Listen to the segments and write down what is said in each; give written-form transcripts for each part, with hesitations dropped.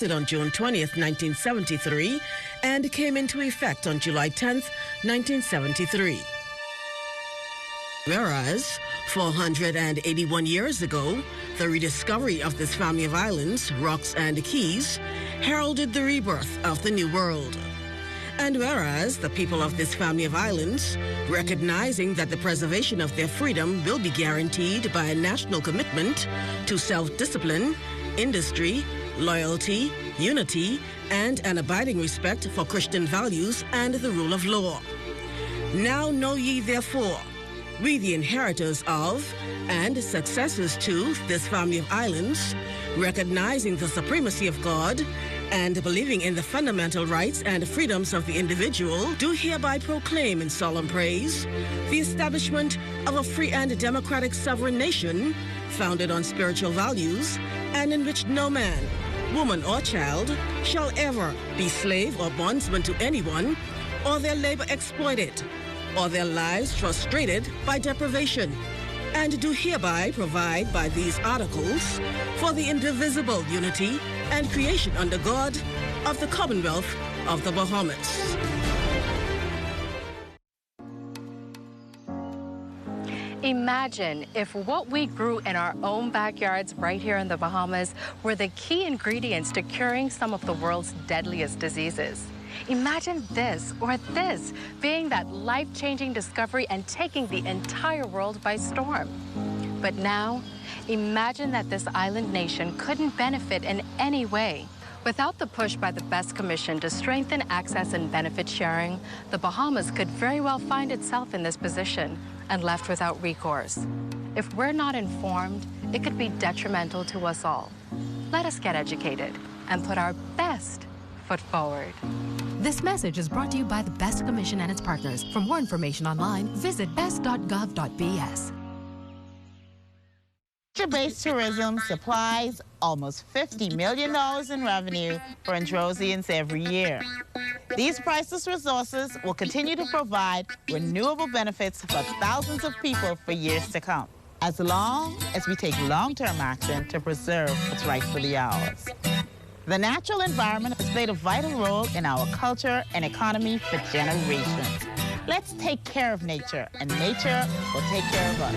On June 20th, 1973, and came into effect on July 10th, 1973. Whereas, 481 years ago, the rediscovery of this family of islands, rocks and keys, heralded the rebirth of the New World. And whereas the people of this family of islands, recognizing that the preservation of their freedom will be guaranteed by a national commitment to self-discipline, industry, loyalty, unity, and an abiding respect for Christian values and the rule of law. Now know ye therefore, we the inheritors of and successors to this family of islands, recognizing the supremacy of God and believing in the fundamental rights and freedoms of the individual, do hereby proclaim in solemn praise the establishment of a free and democratic sovereign nation founded on spiritual values and in which no man, woman or child shall ever be slave or bondsman to anyone, or their labor exploited, or their lives frustrated by deprivation, and do hereby provide by these articles for the indivisible unity and creation under God of the Commonwealth of the Bahamas. Imagine if what we grew in our own backyards right here in the Bahamas were the key ingredients to curing some of the world's deadliest diseases. Imagine this or this being that life-changing discovery and taking the entire world by storm. But now, imagine that this island nation couldn't benefit in any way. Without the push by the BEST Commission to strengthen access and benefit sharing, the Bahamas could very well find itself in this position and left without recourse. If we're not informed, it could be detrimental to us all. Let us get educated and put our best foot forward. This message is brought to you by the BEST Commission and its partners. For more information online, visit best.gov.bs. Nature-based tourism supplies almost $50 million in revenue for Androsians every year. These priceless resources will continue to provide renewable benefits for thousands of people for years to come, as long as we take long-term action to preserve what's rightfully ours. The natural environment has played a vital role in our culture and economy for generations. Let's take care of nature, and nature will take care of us.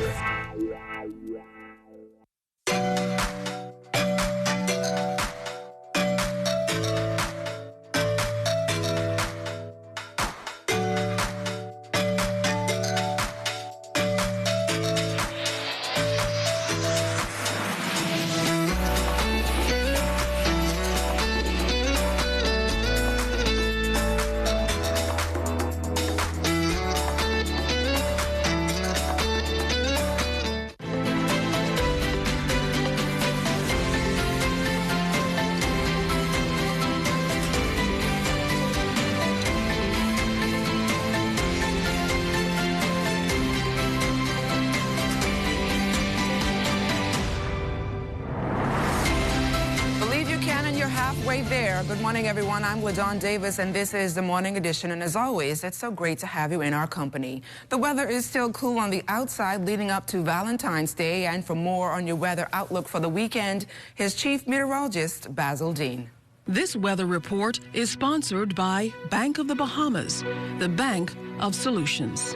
There. Good morning, everyone. I'm LaDawn Davis, and this is the Morning Edition. And as always, it's so great to have you in our company. The weather is still cool on the outside leading up to Valentine's Day. And for more on your weather outlook for the weekend, here's Chief Meteorologist Basil Dean. This weather report is sponsored by Bank of the Bahamas, the bank of solutions.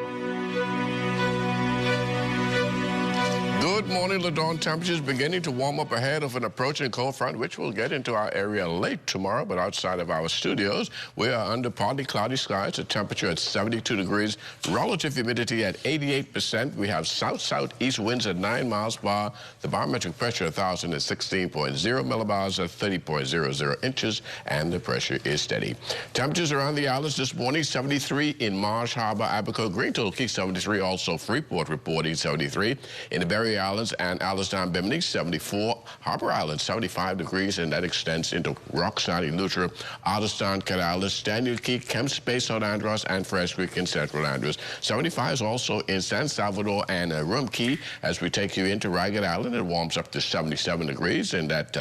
Good morning, LaDawn. Temperatures beginning to warm up ahead of an approaching cold front, which will get into our area late tomorrow. But outside of our studios, we are under partly cloudy skies, a temperature at 72 degrees, relative humidity at 88%. We have south-southeast winds at 9 miles per hour. The barometric pressure 1,016.0 millibars at 30.00 inches, and the pressure is steady. Temperatures around the islands this morning: 73 in Marsh Harbor, Abaco, Green Tulkey, 73. Also Freeport reporting 73. In the Berry Islands and Alistown, Bimini, 74. Harbor Island, 75 degrees, and that extends into Rockside, Eleuthera, Alistown, Corrales, Daniel Key, Kemps Bay, South Andros, and Fresh Creek in Central Andros. 75 is also in San Salvador and Rum Key. As we take you into Ragged Island, it warms up to 77 degrees, and that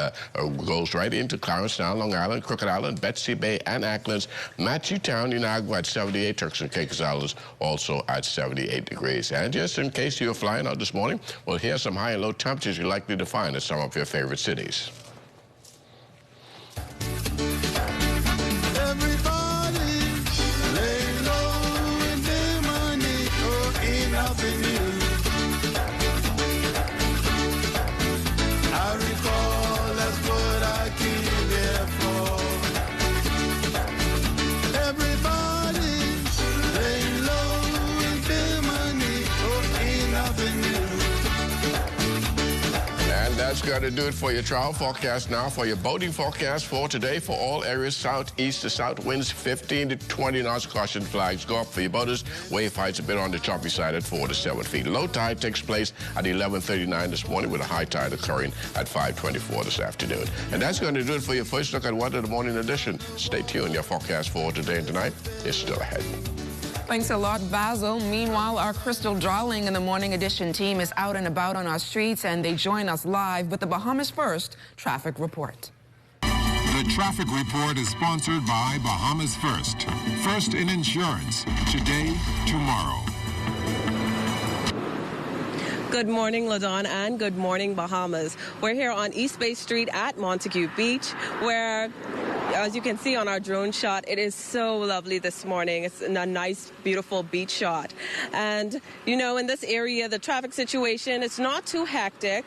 goes right into Clarence Town, Long Island, Crooked Island, Betsy Bay, and Acklands. Matthew Town, Inagua at 78. Turks and Caicos Islands also at 78 degrees. And just in case you're flying out this morning, well, here's some high and low temperatures you're likely to find in some of your favorite cities. going to do it for your travel forecast now. For your boating forecast for today, for all areas southeast to south winds 15 to 20 knots. Caution flags go up for your boaters. Wave heights a bit on the choppy side at 4 to 7 feet. Low tide takes place at 11:39 this morning with a high tide occurring at 5:24 this afternoon. And that's going to do it for your first look at Weather the Morning edition. Stay tuned. Your forecast for today and tonight is still ahead. Thanks a lot, Basil. Meanwhile, our Crystal Darling in the Morning Edition team is out and about on our streets, and they join us live with the Bahamas First traffic report. The traffic report is sponsored by Bahamas First. First in insurance. Today, tomorrow. Good morning, LaDawn, and good morning, Bahamas. We're here on East Bay Street at Montague Beach, where, as you can see on our drone shot, it is so lovely this morning. It's a nice, beautiful beach shot. And, you know, in this area, the traffic situation, it's not too hectic.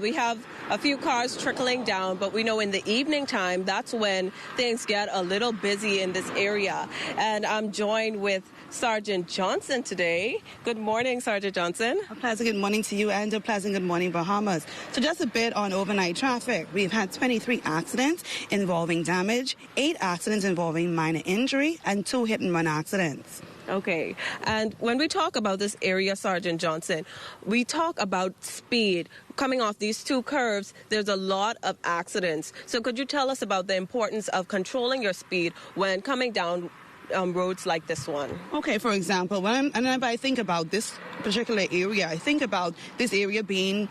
We have a few cars trickling down, but we know in the evening time, that's when things get a little busy in this area. And I'm joined with Sergeant Johnson today. Good morning, Sergeant Johnson. A pleasant good morning to you and a pleasant good morning, Bahamas. So just a bit on overnight traffic. We've had 23 accidents involving damage, 8 accidents involving minor injury, and 2 hit-and-run accidents. Okay. And when we talk about this area, Sergeant Johnson, we talk about speed. Coming off these 2 curves, there's a lot of accidents. So could you tell us about the importance of controlling your speed when coming down roads like this one? Okay, for example, whenever I think about this particular area, I think about this area being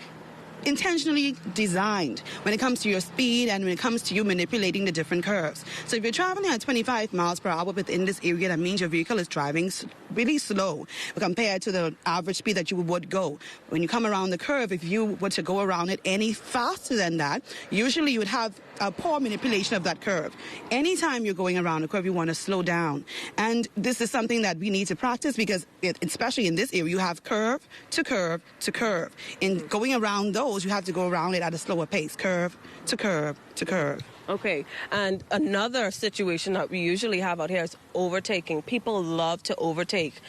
intentionally designed when it comes to your speed and when it comes to you manipulating the different curves. So if you're traveling at 25 miles per hour within this area, that means your vehicle is driving really slow compared to the average speed that you would go. When you come around the curve, if you were to go around it any faster than that, usually you would have a poor manipulation of that curve. Anytime you're going around a curve, you want to slow down. And this is something that we need to practice because, especially in this area, you have curve to curve to curve. In going around those, you have to go around it at a slower pace, curve to curve to curve. Okay, and another situation that we usually have out here is overtaking. People love to overtake.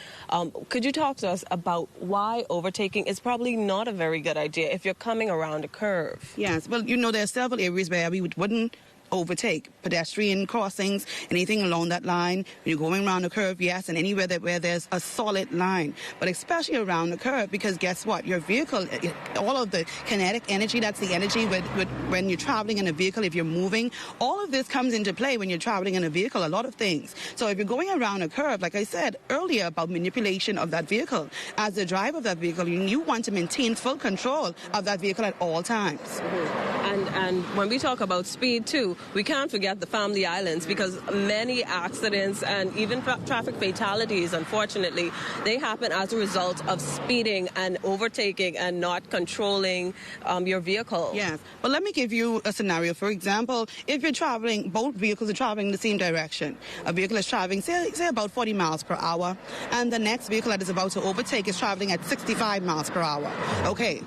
Could you talk to us about why overtaking is probably not a very good idea if you're coming around a curve? Yes, well, you know, there are several areas where we wouldn't overtake. Pedestrian crossings, anything along that line. When you're going around a curve, yes, and anywhere where there's a solid line. But especially around the curve, because guess what? Your vehicle, all of the kinetic energy, that's the energy when you're traveling in a vehicle, if you're moving, all of this comes into play when you're traveling in a vehicle, a lot of things. So if you're going around a curve, like I said earlier about manipulation of that vehicle, as the driver of that vehicle, you want to maintain full control of that vehicle at all times. Mm-hmm. And when we talk about speed, too, we can't forget the Family Islands because many accidents and even traffic fatalities, unfortunately, they happen as a result of speeding and overtaking and not controlling your vehicle. Yes. Well, let me give you a scenario. For example, if you're traveling, both vehicles are traveling in the same direction. A vehicle is traveling, say about 40 miles per hour, and the next vehicle that is about to overtake is traveling at 65 miles per hour. Okay.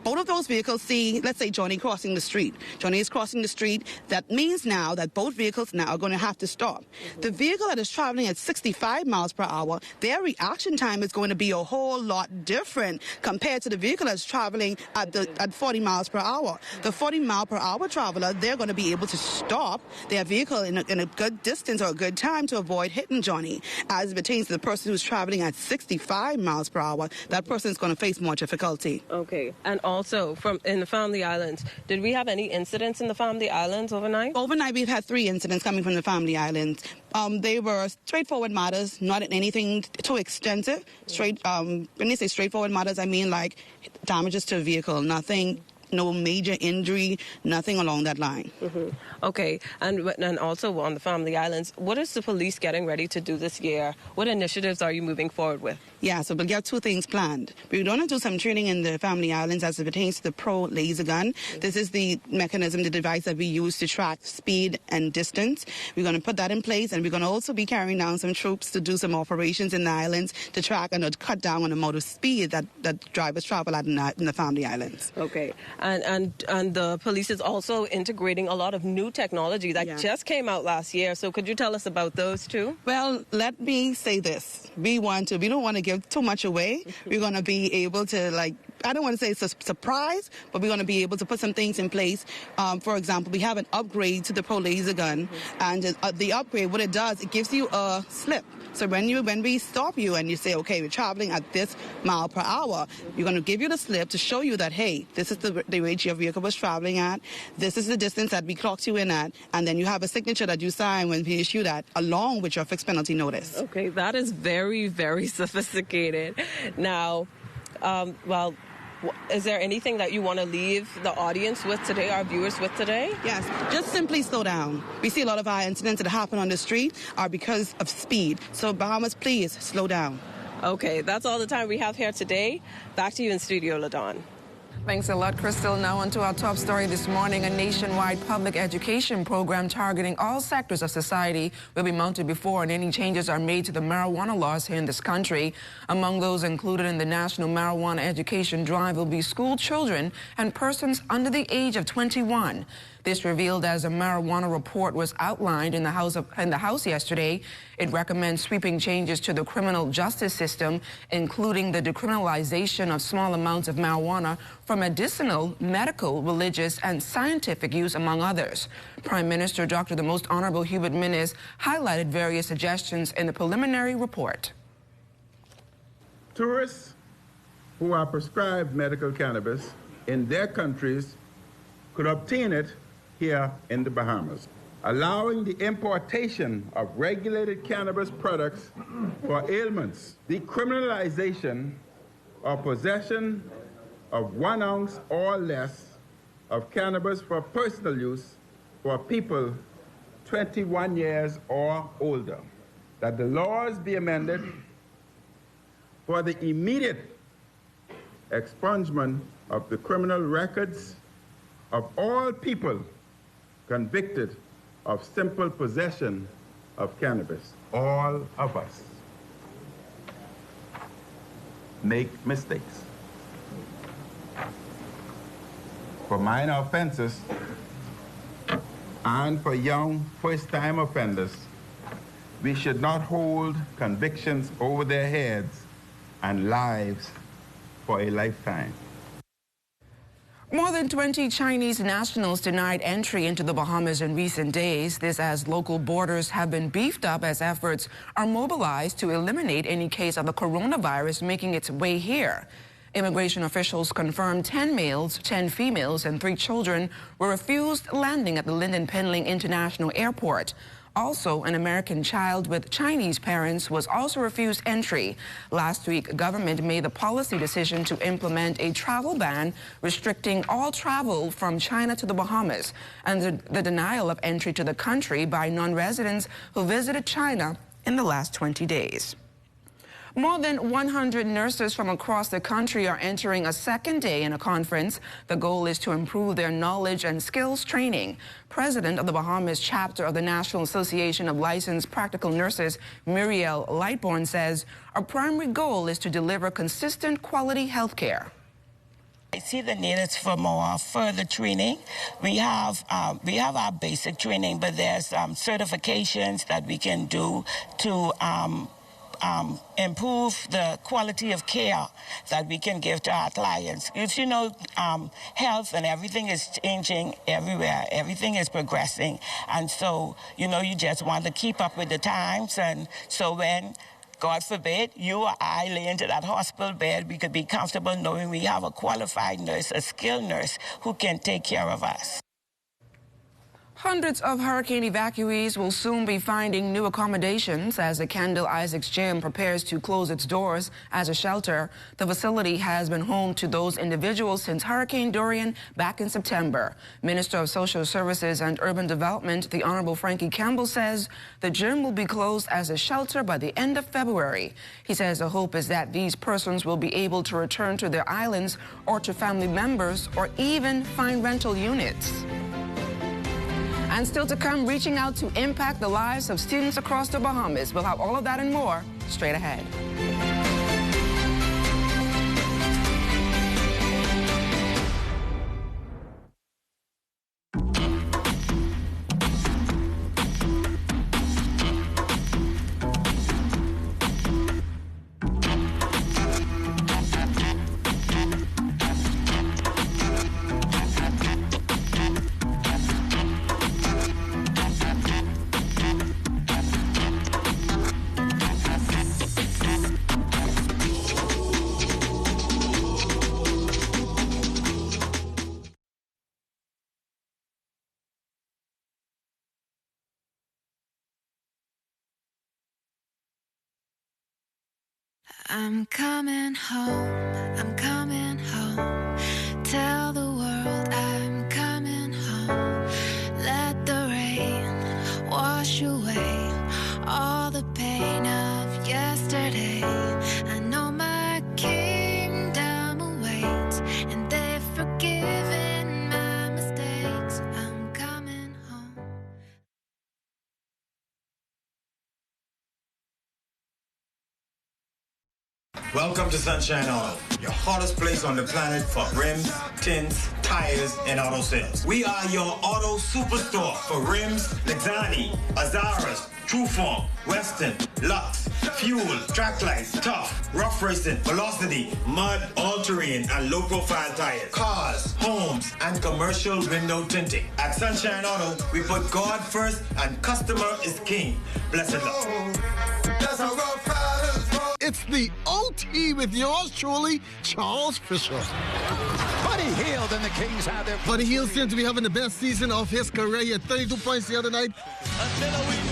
Both of those vehicles see, let's say, Johnny crossing the street. Johnny is crossing the street. That means now that both vehicles now are going to have to stop. Mm-hmm. The vehicle that is traveling at 65 miles per hour, their reaction time is going to be a whole lot different compared to the vehicle that's traveling at 40 miles per hour. The 40 mile per hour traveler, they're going to be able to stop their vehicle in a good distance or a good time to avoid hitting Johnny. As it pertains to the person who's traveling at 65 miles per hour, that person is going to face more difficulty. Okay. And also, in the Family Islands, did we have any incidents in the Family Islands overnight? Overnight, we've had 3 incidents coming from the Family Islands. They were straightforward matters, not anything too extensive. When they say straightforward matters, I mean like damages to a vehicle, nothing. No major injury, nothing along that line. Mm-hmm. Okay, and also on the Family Islands, what is the police getting ready to do this year? What initiatives are you moving forward with? Yeah, so we'll get 2 things planned. We're going to do some training in the Family Islands as it pertains to the Pro laser gun. Mm-hmm. This is the mechanism, the device that we use to track speed and distance. We're going to put that in place, and we're going to also be carrying down some troops to do some operations in the islands to track and to cut down on the amount of speed that drivers travel at in the Family Islands. Okay. And the police is also integrating a lot of new technology that just came out last year. So could you tell us about those too? Well, let me say this. We don't want to give too much away. We're going to be able to I don't want to say it's a surprise, but we're going to be able to put some things in place. For example, we have an upgrade to the Pro Laser gun, and the upgrade, what it does, it gives you a slip. So when we stop you and you say, okay, we're traveling at this mile per hour, you're going to give you the slip to show you that, hey, this is the rate your vehicle was traveling at, this is the distance that we clocked you in at, and then you have a signature that you sign when we issue that, along with your fixed penalty notice. Okay, that is very, very sophisticated. Now, well, is there anything that you want to leave the audience with today, our viewers with today? Yes, just simply slow down. We see a lot of our incidents that happen on the street are because of speed. So Bahamas, please slow down. Okay, that's all the time we have here today. Back to you in studio, LaDawn. Thanks a lot, Crystal. Now on to our top story this morning. A nationwide public education program targeting all sectors of society will be mounted before any changes are made to the marijuana laws here in this country. Among those included in the National Marijuana Education Drive will be school children and persons under the age of 21. This revealed as a marijuana report was outlined in the House yesterday. It recommends sweeping changes to the criminal justice system, including the decriminalization of small amounts of marijuana for medicinal, medical, religious, and scientific use, among others. Prime Minister Dr. the Most Honorable Hubert Minnis highlighted various suggestions in the preliminary report. Tourists who are prescribed medical cannabis in their countries could obtain it here in the Bahamas, allowing the importation of regulated cannabis products for ailments, decriminalization of possession of 1 ounce or less of cannabis for personal use for people 21 years or older, that the laws be amended for the immediate expungement of the criminal records of all people convicted of simple possession of cannabis. All of us make mistakes. For minor offenses and for young first-time offenders, we should not hold convictions over their heads and lives for a lifetime. More than 20 Chinese nationals denied entry into the Bahamas in recent days. This as local borders have been beefed up as efforts are mobilized to eliminate any case of the coronavirus making its way here. Immigration officials confirmed 10 males, 10 females, and 3 children were refused landing at the Lyndon Penling International Airport. Also, an American child with Chinese parents was also refused entry. Last week, government made the policy decision to implement a travel ban restricting all travel from China to the Bahamas and the denial of entry to the country by non-residents who visited China in the last 20 days. More than 100 nurses from across the country are entering a second day in a conference. The goal is to improve their knowledge and skills training. President of the Bahamas chapter of the National Association of Licensed Practical Nurses, Muriel Lightbourne, says our primary goal is to deliver consistent quality health care. I see the need is for more further training. We have our basic training, but there's certifications that we can do to improve the quality of care that we can give to our clients. If you know, health and everything is changing everywhere. Everything is progressing. And so, you know, you just want to keep up with the times. And so when, God forbid, you or I lay into that hospital bed, we could be comfortable knowing we have a qualified nurse, a skilled nurse who can take care of us. Hundreds of hurricane evacuees will soon be finding new accommodations as the Kendall Isaacs Gym prepares to close its doors as a shelter. The facility has been home to those individuals since Hurricane Dorian back in September. Minister of Social Services and Urban Development, the Honorable Frankie Campbell, says the gym will be closed as a shelter by the end of February. He says the hope is that these persons will be able to return to their islands or to family members or even find rental units. And still to come, reaching out to impact the lives of students across the Bahamas. We'll have all of that and more straight ahead. I'm coming home, I'm coming home. Tell the world I'm coming home. Let the rain wash away all the pain of yesterday. I know my kingdom awaits, and they've forgiven my mistakes. I'm coming home. Welcome to Sunshine Auto, your hottest place on the planet for rims, tints, tires, and auto sales. We are your auto superstore for rims, Lexani, Azaras, Trueform, Western, Lux, Fuel, Track Lights, Tough, Rough Racing, Velocity, Mud, All-Terrain, and low-profile tires. Cars, homes, and commercial window tinting. At Sunshine Auto, we put God first and customer is king. Blessed luck. It's the OT with yours truly, Charles Fisher. Buddy Hield and the Kings have their... Buddy Hield seemed to be having the best season of his career. He had 32 points the other night.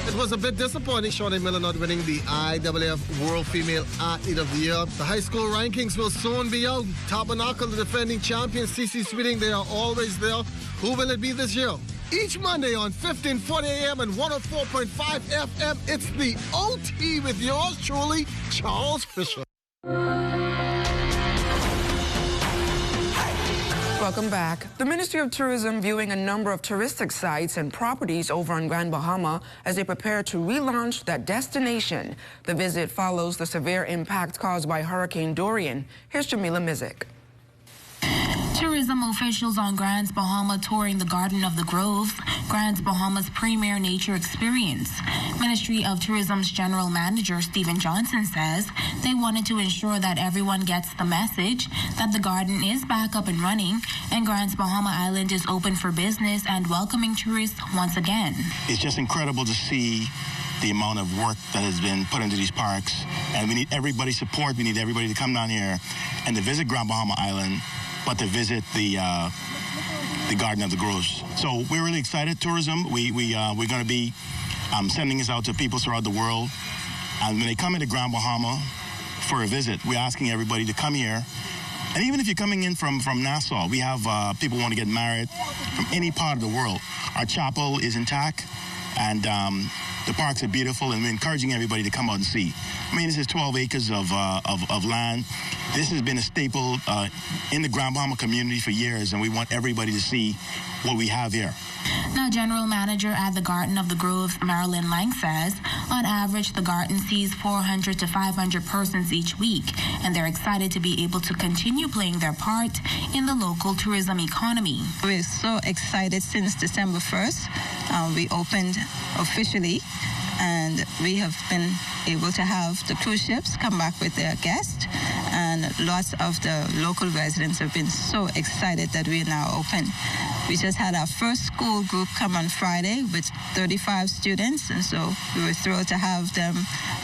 It was a bit disappointing, Shawnee Miller not winning the IWF World Female Athlete of the Year. The high school rankings will soon be out. Tabernacle, the defending champion, CC Sweeting, they are always there. Who will it be this year? Each Monday on 1540 AM and 104.5 FM, it's the OT with yours truly, Charles Fisher. Welcome back. The Ministry of Tourism viewing a number of touristic sites and properties over in Grand Bahama as they prepare to relaunch that destination. The visit follows the severe impact caused by Hurricane Dorian. Here's Jamila Mizik. Tourism officials on Grand Bahama touring the Garden of the Groves, Grand Bahama's premier nature experience. Ministry of Tourism's General Manager Stephen Johnson says they wanted to ensure that everyone gets the message that the garden is back up and running and Grand Bahama Island is open for business and welcoming tourists once again. It's just incredible to see the amount of work that has been put into these parks, and we need everybody's support. We need everybody to come down here and to visit Grand Bahama Island, but to visit the Garden of the Groves. So we're really excited. Tourism, we're going to be sending this out to people throughout the world. And when they come into Grand Bahama for a visit, we're asking everybody to come here. And even if you're coming in from Nassau, we have people who want to get married from any part of the world. Our chapel is intact, and the parks are beautiful, and we're encouraging everybody to come out and see. I mean, this is 12 acres of land. This has been a staple in the Grand Bahama community for years, and we want everybody to see what we have here. Now, General Manager at the Garden of the Groves, Marilyn Lang, says on average the garden sees 400 to 500 persons each week, and they're excited to be able to continue playing their part in the local tourism economy. We're so excited. Since December 1st, we opened officially, and we have been able to have the cruise ships come back with their guests, and lots of the local residents have been so excited that we are now open. We just had our first school group come on Friday with 35 students, and so we were thrilled to have them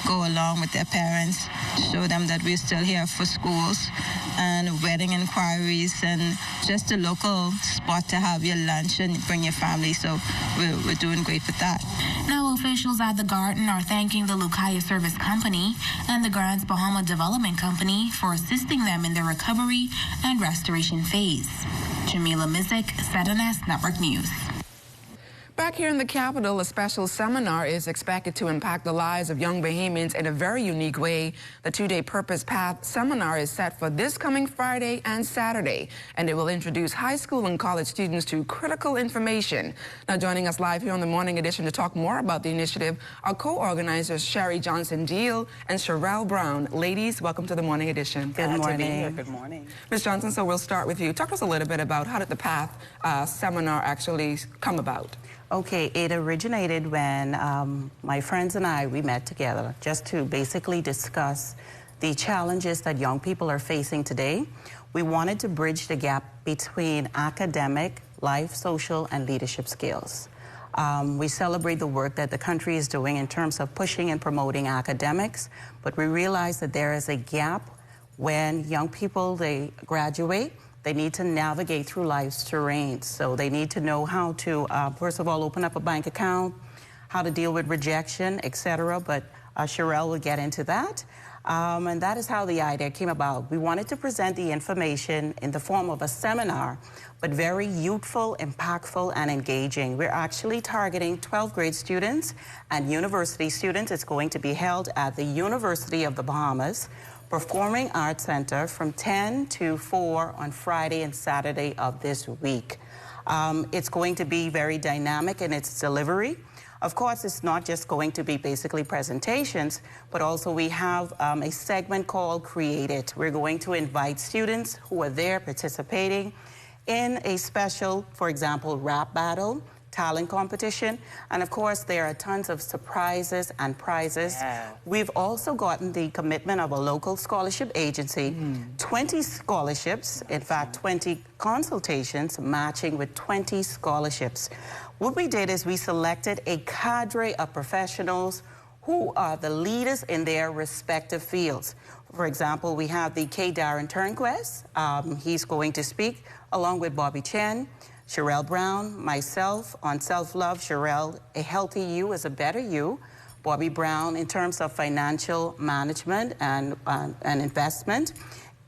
go along with their parents, show them that we're still here for schools and wedding inquiries and just a local spot to have your lunch and bring your family. So we're doing great with that. Now, officials at the garden are thanking the Lucaya Service Company and the Grand Bahama Development Company for assisting them in their recovery and restoration phase. Jamila Mizik, ZNS Network News. Back here in the capital, a special seminar is expected to impact the lives of young Bahamians in a very unique way. The two-day Purpose Path seminar is set for this coming Friday and Saturday, and it will introduce high school and college students to critical information. Now, joining us live here on the Morning Edition to talk more about the initiative are co-organizers Sherry Johnson-Deal and Sherelle Brown. Ladies, welcome to the Morning Edition. Good morning. Good morning. Ms. Johnson, so we'll start with you. Talk to us a little bit about how did the Path seminar actually come about? Okay, it originated when my friends and we met together just to basically discuss the challenges that young people are facing today. We wanted to bridge the gap between academic, life, social, and leadership skills. We celebrate the work that the country is doing in terms of pushing and promoting academics, but we realize that there is a gap when young people, they graduate. They need to navigate through life's terrain. So they need to know how to, first of all, open up a bank account, how to deal with rejection, etc. But Sherelle will get into that. And that is how the idea came about. We wanted to present the information in the form of a seminar, but very youthful, impactful, and engaging. We're actually targeting 12th grade students and university students. It's going to be held at the University of the Bahamas Performing Arts Center from 10 to 4 on Friday and Saturday of this week. It's going to be very dynamic in its delivery. Of course, it's not just going to be basically presentations, but also we have a segment called Create It. We're going to invite students who are there participating in a special, for example, rap battle, talent competition, and of course there are tons of surprises and prizes. Yeah. We've also gotten the commitment of a local scholarship agency, 20 scholarships, in fact 20 consultations matching with 20 scholarships. What we did is we selected a cadre of professionals who are the leaders in their respective fields. For example, we have the K. Darren Turnquest. He's going to speak along with Bobby Chen, Sherelle Brown, myself on self-love. Sherelle, a healthy you is a better you. Bobby Brown in terms of financial management and investment.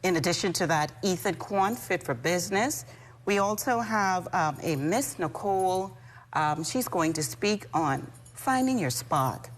In addition to that, Ethan Kwan, fit for business. We also have a Miss Nicole. She's going to speak on finding your spark.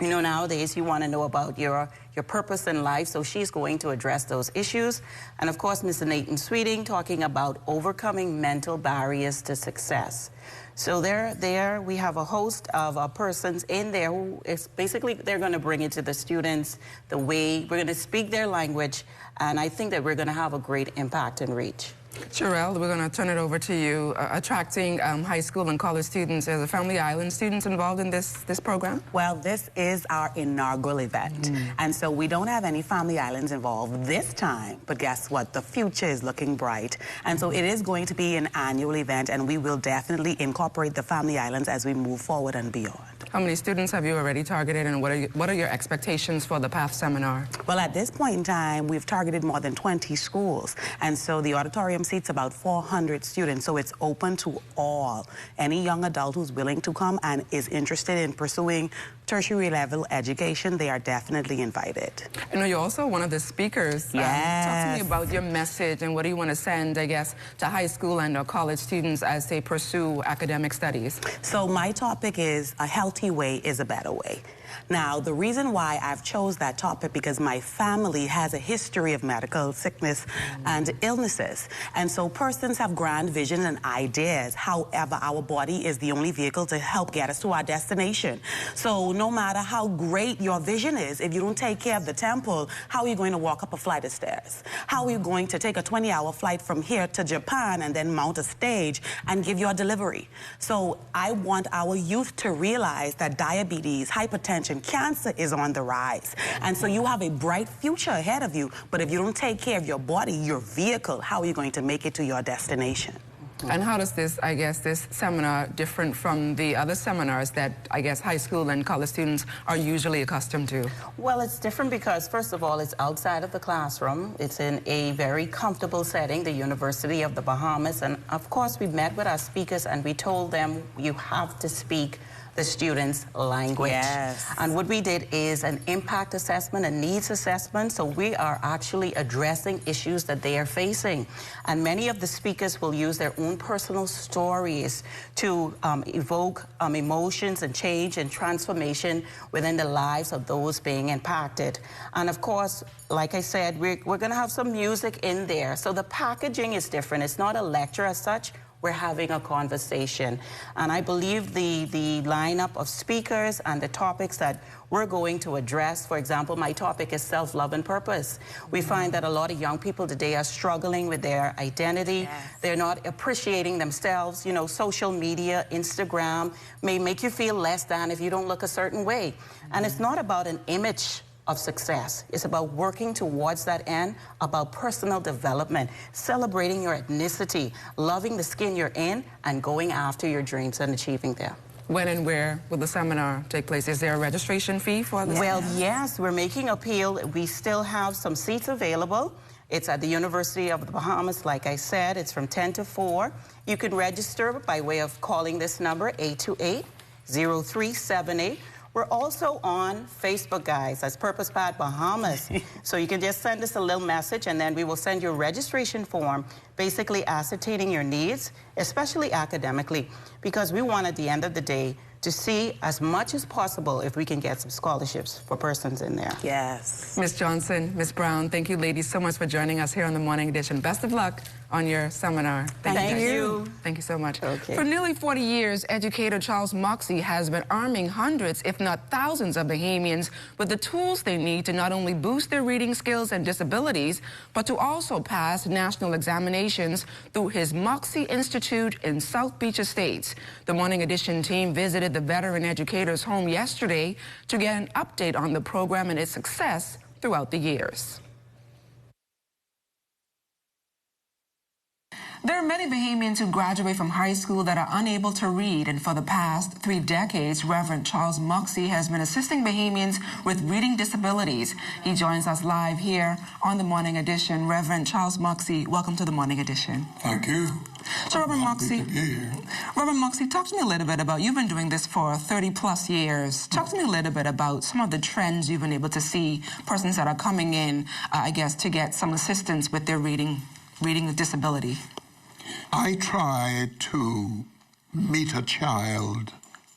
You know, nowadays you want to know about your purpose in life, so she's going to address those issues. And of course, Mr. Nathan Sweeting talking about overcoming mental barriers to success. So there we have a host of persons in there who is basically, they're going to bring it to the students the way, we're going to speak their language, and I think that we're going to have a great impact and reach. Sherelle, we're going to turn it over to you. Attracting high school and college students, as a Family Island students involved in this program? Well, this is our inaugural event. And so we don't have any Family Islands involved this time. But guess what? The future is looking bright. And so it is going to be an annual event, and we will definitely incorporate the Family Islands as we move forward and beyond. How many students have you already targeted, and what are your expectations for the PATH seminar? Well, at this point in time, we've targeted more than 20 schools. And so the auditorium seats about 400 students, so it's open to all. Any young adult who's willing to come and is interested in pursuing tertiary level education, they are definitely invited. I know you're also one of the speakers. Yes. Talk to me about your message and what do you want to send, I guess, to high school and or college students as they pursue academic studies? So my topic is a healthy way is a better way. Now, the reason why I've chose that topic because my family has a history of medical sickness and illnesses. And so persons have grand visions and ideas. However, our body is the only vehicle to help get us to our destination. So no matter how great your vision is, if you don't take care of the temple, how are you going to walk up a flight of stairs? How are you going to take a 20-hour flight from here to Japan and then mount a stage and give your delivery? So I want our youth to realize that diabetes, hypertension, cancer is on the rise. And so you have a bright future ahead of you, but if you don't take care of your body, your vehicle, how are you going to make it to your destination? And how does this, I guess, this seminar different from the other seminars that, I guess, high school and college students are usually accustomed to? Well, it's different because, first of all, it's outside of the classroom. It's in a very comfortable setting, the University of the Bahamas. And, of course, we met with our speakers and we told them you have to speak the students' language. Yes. And what we did is an impact assessment, a needs assessment, so we are actually addressing issues that they are facing. And many of the speakers will use their own personal stories to evoke emotions and change and transformation within the lives of those being impacted. And of course, like I said, we're going to have some music in there. So the packaging is different. It's not a lecture as such. We're having a conversation. And I believe the lineup of speakers and the topics that we're going to address, for example, my topic is self-love and purpose. We find that a lot of young people today are struggling with their identity. Yes. They're not appreciating themselves. You know, social media, Instagram may make you feel less than if you don't look a certain way. And it's not about an image of success. It's about working towards that end, about personal development, celebrating your ethnicity, loving the skin you're in, and going after your dreams and achieving them. When and where will the seminar take place? Is there a registration fee for this? Well, yes, we're making appeal. We still have some seats available. It's at the University of the Bahamas, like I said. It's from 10 to 4. You can register by way of calling this number, 828-0378. We're also on Facebook, guys. That's Purpose Path Bahamas. So you can just send us a little message, and then we will send you a registration form, basically ascertaining your needs, especially academically, because we want, at the end of the day, to see as much as possible if we can get some scholarships for persons in there. Yes. Ms. Johnson, Ms. Brown, thank you ladies so much for joining us here on the Morning Edition. Best of luck on your seminar. Thank you. Thank you so much. Okay. For nearly 40 years, educator Charles Moxey has been arming hundreds, if not thousands, of Bahamians with the tools they need to not only boost their reading skills and disabilities, but to also pass national examinations through his Moxey Institute in South Beach Estates. The Morning Edition team visited the veteran educator's home yesterday to get an update on the program and its success throughout the years. There are many Bahamians who graduate from high school that are unable to read, and for the past 3 decades, Reverend Charles Moxey has been assisting Bahamians with reading disabilities. He joins us live here on the Morning Edition. Reverend Charles Moxey, welcome to the Morning Edition. Thank you. So, Reverend Moxey, talk to me a little bit about, you've been doing this for 30-plus years. Talk to me a little bit about some of the trends you've been able to see, persons that are coming in, I guess, to get some assistance with their reading disability. I try to meet a child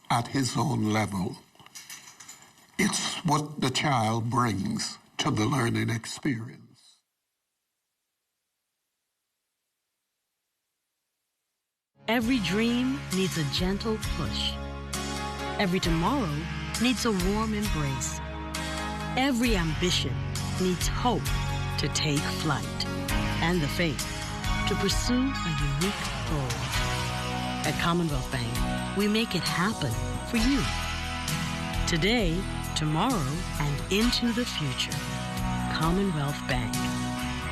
at his own level. It's what the child brings to the learning experience. Every dream needs a gentle push. Every tomorrow needs a warm embrace. Every ambition needs hope to take flight and the faith to pursue a unique goal. At Commonwealth Bank, we make it happen for you. Today, tomorrow, and into the future. Commonwealth Bank.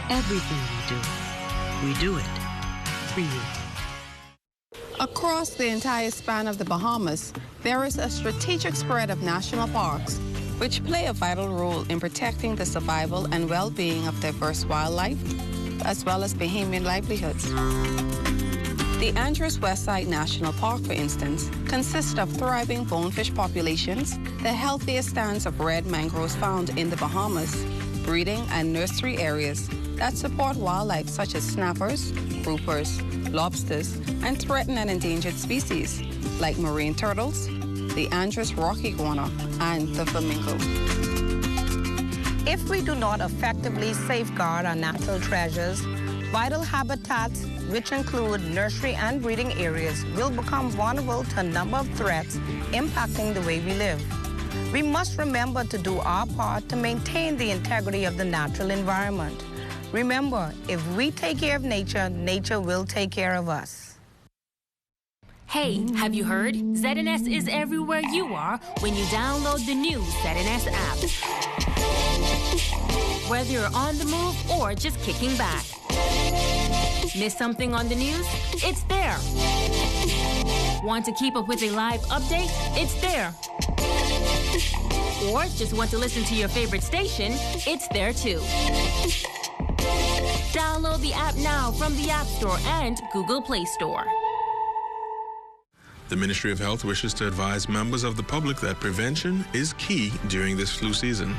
Everything we do it for you. Across the entire span of the Bahamas, there is a strategic spread of national parks which play a vital role in protecting the survival and well-being of diverse wildlife, as well as Bahamian livelihoods. The Andros Westside National Park, for instance, consists of thriving bonefish populations, the healthiest stands of red mangroves found in the Bahamas, breeding and nursery areas that support wildlife such as snappers, groupers, lobsters, and threatened and endangered species like marine turtles, the Andros rock iguana, and the flamingo. If we do not effectively safeguard our natural treasures, vital habitats, which include nursery and breeding areas, will become vulnerable to a number of threats impacting the way we live. We must remember to do our part to maintain the integrity of the natural environment. Remember, if we take care of nature, nature will take care of us. Hey, have you heard? ZNS is everywhere you are when you download the new ZNS app. Whether you're on the move or just kicking back. Miss something on the news? It's there. Want to keep up with a live update? It's there. Or just want to listen to your favorite station? It's there too. Download the app now from the App Store and Google Play Store. The Ministry of Health wishes to advise members of the public that prevention is key during this flu season.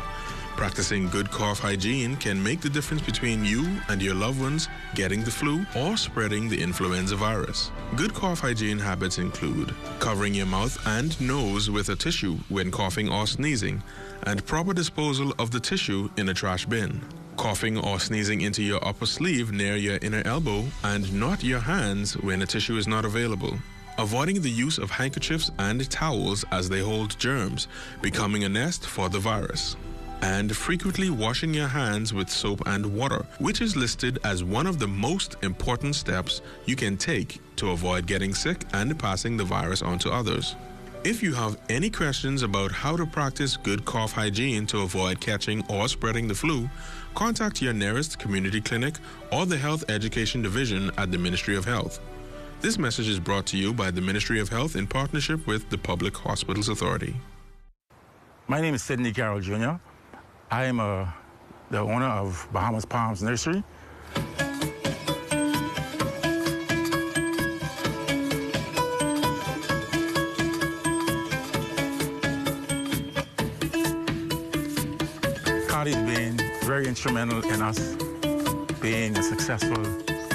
Practicing good cough hygiene can make the difference between you and your loved ones getting the flu or spreading the influenza virus. Good cough hygiene habits include covering your mouth and nose with a tissue when coughing or sneezing, and proper disposal of the tissue in a trash bin. Coughing or sneezing into your upper sleeve near your inner elbow and not your hands when a tissue is not available. Avoiding the use of handkerchiefs and towels as they hold germs, becoming a nest for the virus. And frequently washing your hands with soap and water, which is listed as one of the most important steps you can take to avoid getting sick and passing the virus on to others. If you have any questions about how to practice good cough hygiene to avoid catching or spreading the flu, contact your nearest community clinic or the Health Education Division at the Ministry of Health. This message is brought to you by the Ministry of Health in partnership with the Public Hospitals Authority. My name is Sidney Carroll Jr. I am the owner of Bahamas Palms Nursery. Cardi's been very instrumental in us being a successful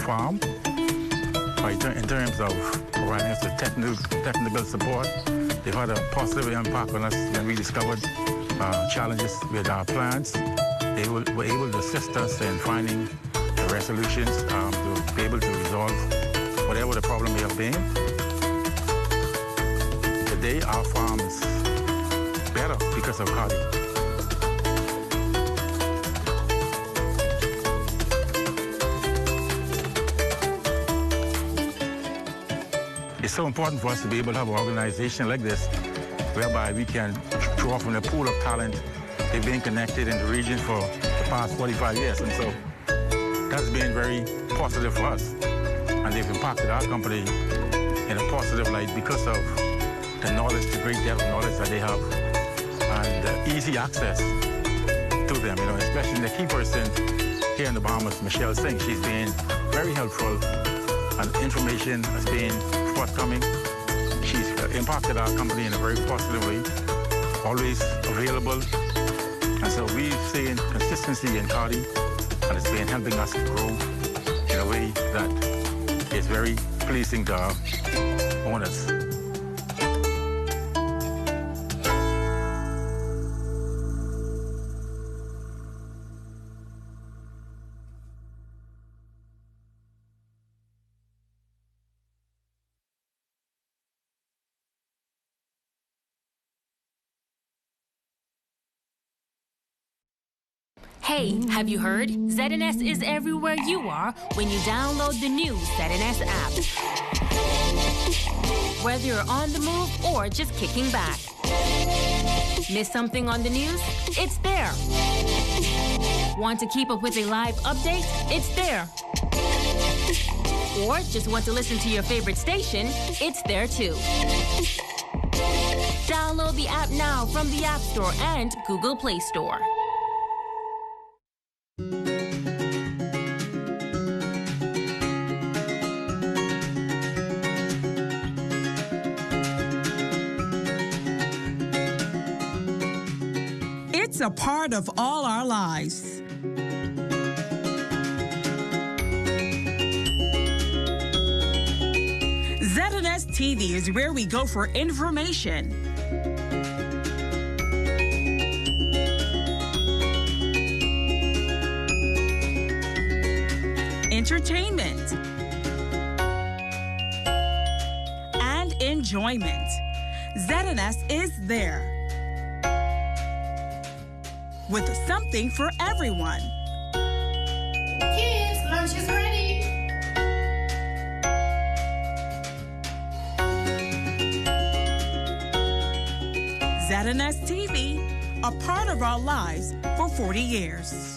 farm. In terms of providing us with technical support, they've had a positive impact on us when we discovered challenges with our plants. They were able to assist us in finding resolutions to be able to resolve whatever the problem may have been. Today, our farm is better because of Cardi. It's so important for us to be able to have an organization like this whereby we can draw from the pool of talent. They've been connected in the region for the past 45 years, and so that's been very positive for us. And they've impacted our company in a positive light because of the knowledge, the great depth of knowledge that they have, and the easy access to them, you know, especially the key person here in the Bahamas, Michelle Singh. She's been very helpful, and information has been forthcoming. She's impacted our company in a very positive way, always available. And so we've seen consistency in Cardi, and it's been helping us grow in a way that is very pleasing to our owners. Hey, have you heard? ZNS is everywhere you are when you download the new ZNS app. Whether you're on the move or just kicking back. Miss something on the news? It's there. Want to keep up with a live update? It's there. Or just want to listen to your favorite station? It's there too. Download the app now from the App Store and Google Play Store. It's a part of all our lives. ZNS TV is where we go for information, entertainment, and enjoyment. ZNS is there with something for everyone. Kids, lunch is ready. ZNS TV, a part of our lives for 40 years.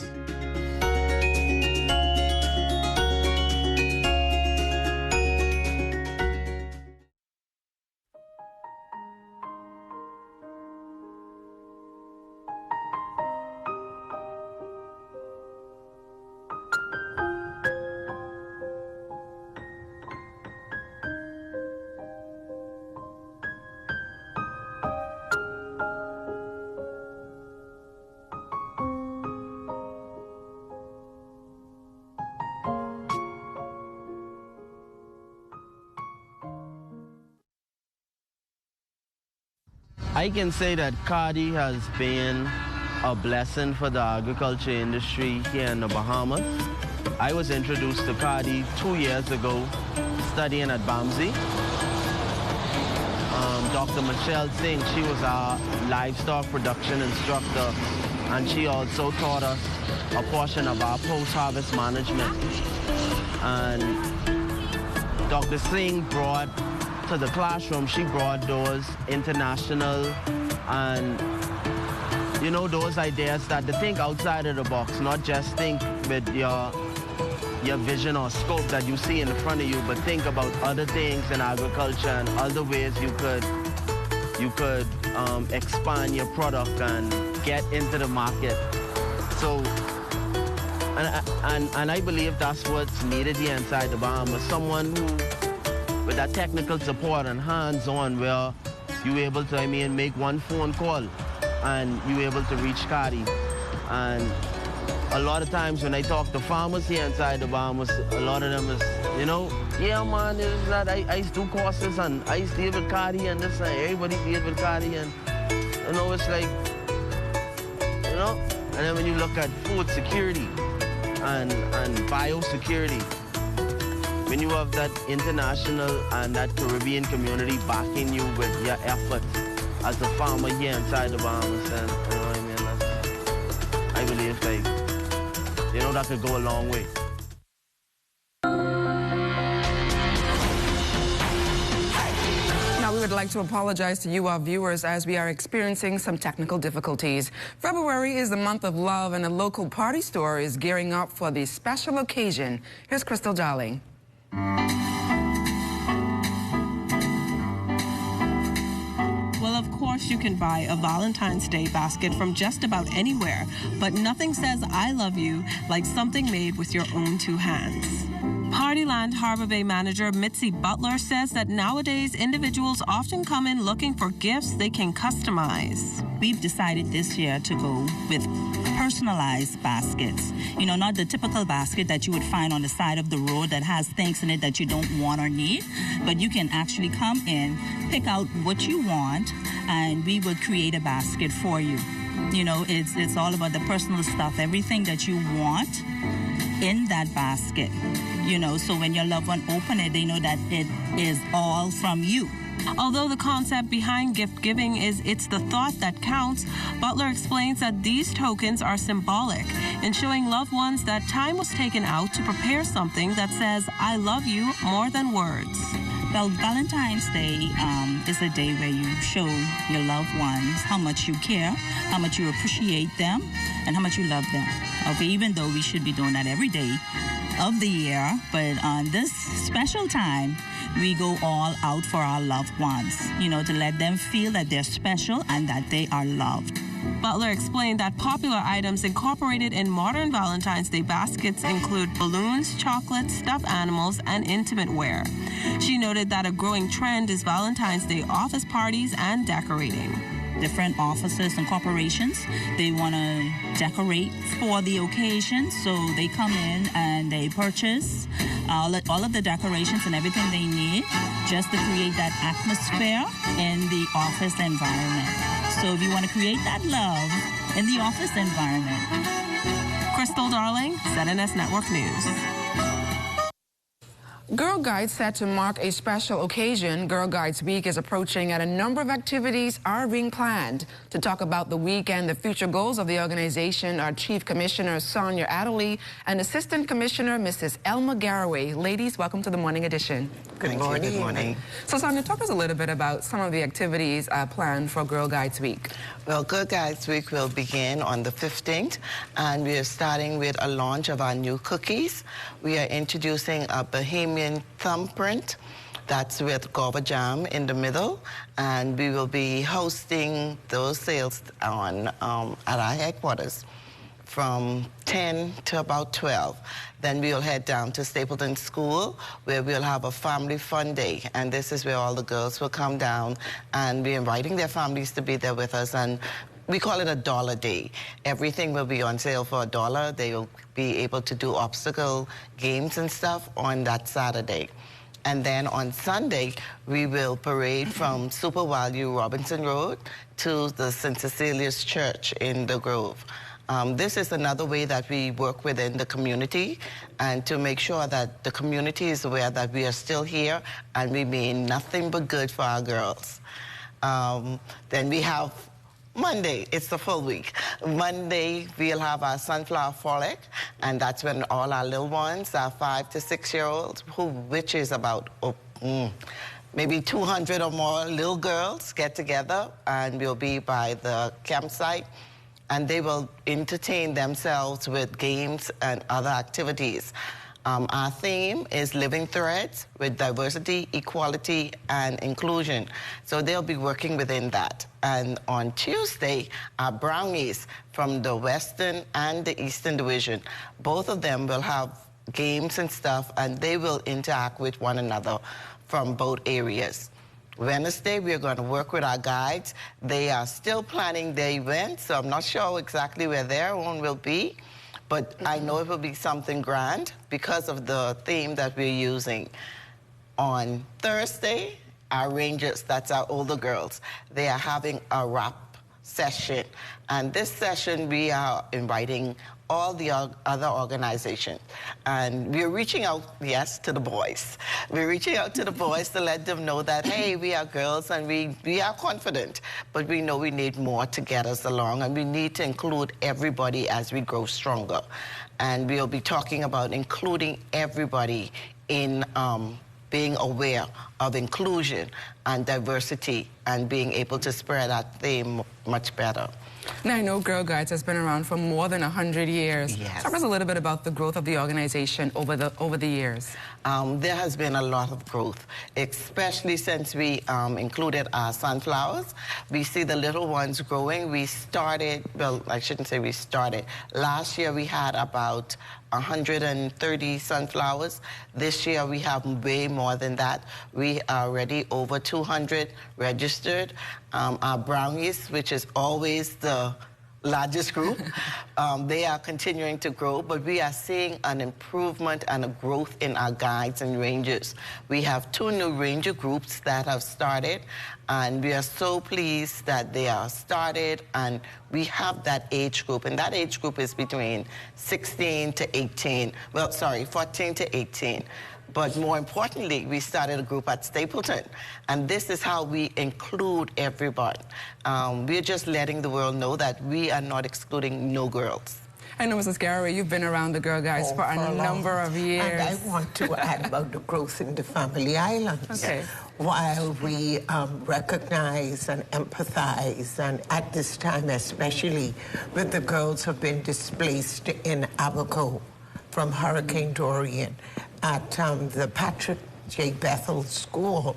I can say that Cardi has been a blessing for the agriculture industry here in the Bahamas. I was introduced to Cardi 2 years ago, studying at BAMSI. Dr. Michelle Singh, she was our livestock production instructor, and she also taught us a portion of our post-harvest management. And Dr. Singh brought to the classroom, she brought those international and, you know, those ideas that to think outside of the box, not just think with your vision or scope that you see in front of you, but think about other things in agriculture and other ways you could expand your product and get into the market. So, and I believe that's what's needed here inside the Bahamas. Someone who, with that technical support and hands-on, where you're able to, make one phone call and you're able to reach Cardi. And a lot of times when I talk to farmers here inside the Bahamas, a lot of them is, you know, yeah, man, this is that. I used to do courses and I used to deal with Cardi and this and everybody deal with Cardi and, you know, it's like, you know. And then when you look at food security and biosecurity, when you have that international and that Caribbean community backing you with your efforts as a farmer here inside the Bahamas, then, you know what I mean? That's, I believe, like, you know, that could go a long way. Now, we would like to apologize to you, our viewers, as we are experiencing some technical difficulties. February is the month of love, and a local party store is gearing up for the special occasion. Here's Crystal Darling. Well, of course you can buy a Valentine's Day basket from just about anywhere, but nothing says I love you like something made with your own two hands. Partyland Harbor Bay manager Mitzi Butler says that nowadays individuals often come in looking for gifts they can customize. We've decided this year to go with personalized baskets. You know, not the typical basket that you would find on the side of the road that has things in it that you don't want or need, but you can actually come in, pick out what you want, and we will create a basket for you. You know, it's all about the personal stuff, everything that you want in that basket. You know, so when your loved one open it, they know that it is all from you. Although the concept behind gift giving is it's the thought that counts, Butler explains that these tokens are symbolic in showing loved ones that time was taken out to prepare something that says, I love you more than words. Well, Valentine's Day is a day where you show your loved ones how much you care, how much you appreciate them, and how much you love them. Okay, even though we should be doing that every day of the year, but on this special time, we go all out for our loved ones, you know, to let them feel that they're special and that they are loved. Butler explained that popular items incorporated in modern Valentine's Day baskets include balloons, chocolates, stuffed animals, and intimate wear. She noted that a growing trend is Valentine's Day office parties and decorating. Different offices and corporations, they want to decorate for the occasion, so they come in and they purchase all of the decorations and everything they need just to create that atmosphere in the office environment. So if you want to create that love in the office environment. Crystal Darling, ZNS Network News. Girl Guides set to mark a special occasion. Girl Guides Week is approaching and a number of activities are being planned. To talk about the week and the future goals of the organization are Chief Commissioner Sonia Adderley and Assistant Commissioner Mrs. Elma Garraway. Ladies, welcome to the Morning Edition. Good morning. Good morning. So Sonia, talk us a little bit about some of the activities planned for Girl Guides Week. Well, Girl Guides Week will begin on the 15th, and we are starting with a launch of our new cookies. We are introducing a Bahamian thumbprint that's with guava jam in the middle, and we will be hosting those sales on at our headquarters from 10 to about 12. Then we'll head down to Stapleton School, where we'll have a family fun day. And this is where all the girls will come down, and we're inviting their families to be there with us. And we call it a dollar day. Everything will be on sale for $1. They will be able to do obstacle games and stuff on that Saturday. And then on Sunday, we will parade from Super Value Robinson Road to the St. Cecilia's Church in the Grove. This is another way that we work within the community and to make sure that the community is aware that we are still here and we mean nothing but good for our girls. Then we have Monday, it's the full week. Monday, we'll have our Sunflower Frolic, and that's when all our little ones, our 5 to 6 year olds, which is about maybe 200 or more little girls get together, and we'll be by the campsite. And they will entertain themselves with games and other activities. Our theme is Living Threads with diversity, equality, and inclusion. So they'll be working within that. And on Tuesday, our brownies from the Western and the Eastern Division, both of them will have games and stuff, and they will interact with one another from both areas. Wednesday, we're going to work with our guides. They are still planning their event, so I'm not sure exactly where their own will be, but I know it will be something grand because of the theme that we're using. On Thursday, our Rangers, that's our older girls, they are having a rap session. And this session, we are inviting all the other organizations. And we're reaching out, yes, to the boys. We're reaching out to the boys to let them know that, hey, we are girls and we are confident, but we know we need more to get us along, and we need to include everybody as we grow stronger. And we'll be talking about including everybody in being aware of inclusion and diversity and being able to spread that theme much better. Now, I know Girl Guides has been around for more than 100 years. Yes. Tell us a little bit about the growth of the organization over the years. There has been a lot of growth, especially since we included our sunflowers. We see the little ones growing. We started, well, I shouldn't say we started. Last year we had about 130 sunflowers. This year we have way more than that. We are already over 200 registered. Our brownies, which is always the largest group, they are continuing to grow, but we are seeing an improvement and a growth in our guides and rangers. We have 2 new ranger groups that have started, and we are so pleased that they are started, and we have that age group, and that age group is between 16 to 18, well, sorry, 14 to 18. But more importantly, we started a group at Stapleton, and this is how we include everybody. We're just letting the world know that we are not excluding no girls. I know, Mrs. Garraway, you've been around the Girl Guides for a number of years. And I want to add about the growth in the Family Islands. Okay. While we recognize and empathize, and at this time especially, when the girls have been displaced in Abaco from Hurricane Dorian, at the Patrick J. Bethel School,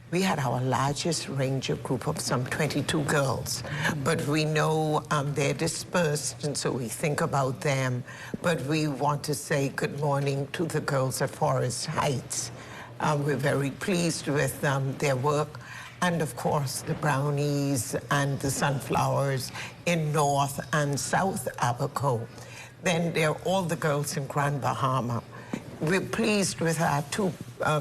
we had our largest ranger group of some 22 girls. But we know they're dispersed, and so we think about them. But we want to say good morning to the girls at Forest Heights. We're very pleased with their work. And of course, the brownies and the sunflowers in North and South Abaco. Then there are all the girls in Grand Bahama. We're pleased with our 2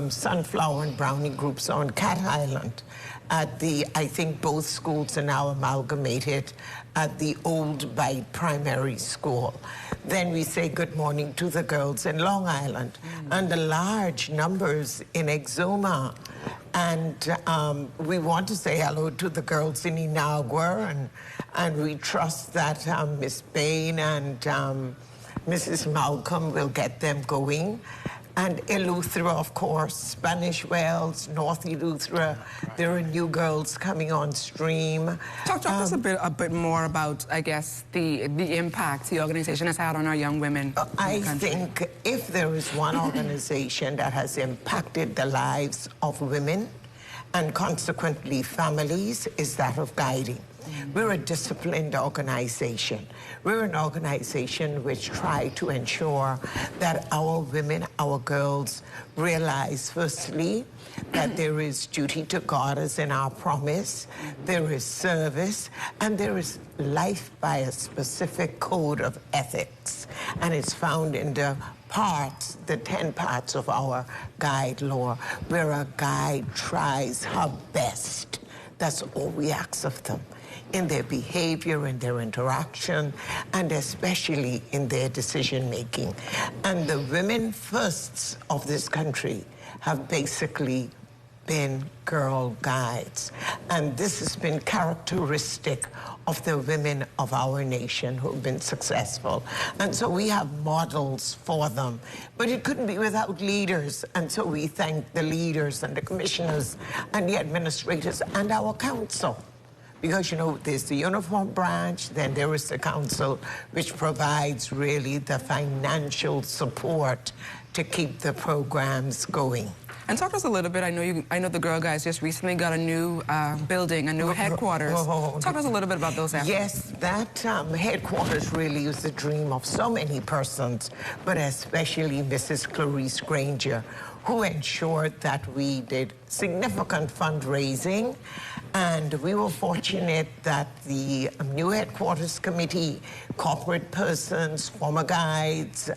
sunflower and brownie groups on Cat Island. At the, I think both schools are now amalgamated at the Old Bight Primary School. Then we say good morning to the girls in Long Island and the large numbers in Exuma. And we want to say hello to the girls in Inagua, and we trust that Miss Bain and Mrs. Malcolm will get them going. And Eleuthera, of course, Spanish Wells, North Eleuthera. There are new girls coming on stream. Talk to us a bit more about, I guess, the impact the organization has had on our young women. I think if there is one organization that has impacted the lives of women and consequently families, is that of guiding. We're a disciplined organization. We're an organization which tries to ensure that our women, our girls, realize, firstly, that there is duty to God as in our promise, there is service, and there is life by a specific code of ethics. And it's found in the parts, the 10 parts of our guide law, where a guide tries her best. That's all we ask of them, in their behavior, in their interaction, and especially in their decision-making. And the women firsts of this country have basically been girl guides. And this has been characteristic of the women of our nation who have been successful. And so we have models for them. But it couldn't be without leaders. And so we thank the leaders and the commissioners and the administrators and our council. Because, you know, there's the uniform branch, then there is the council, which provides really the financial support to keep the programs going. And talk to us a little bit. I know the Girl Guides just recently got a new building, a new headquarters. Talk to us a little bit about those efforts. Yes, that headquarters really is the dream of so many persons, but especially Mrs. Clarice Granger, who ensured that we did significant fundraising. And we were fortunate that the new headquarters committee, corporate persons, former guides,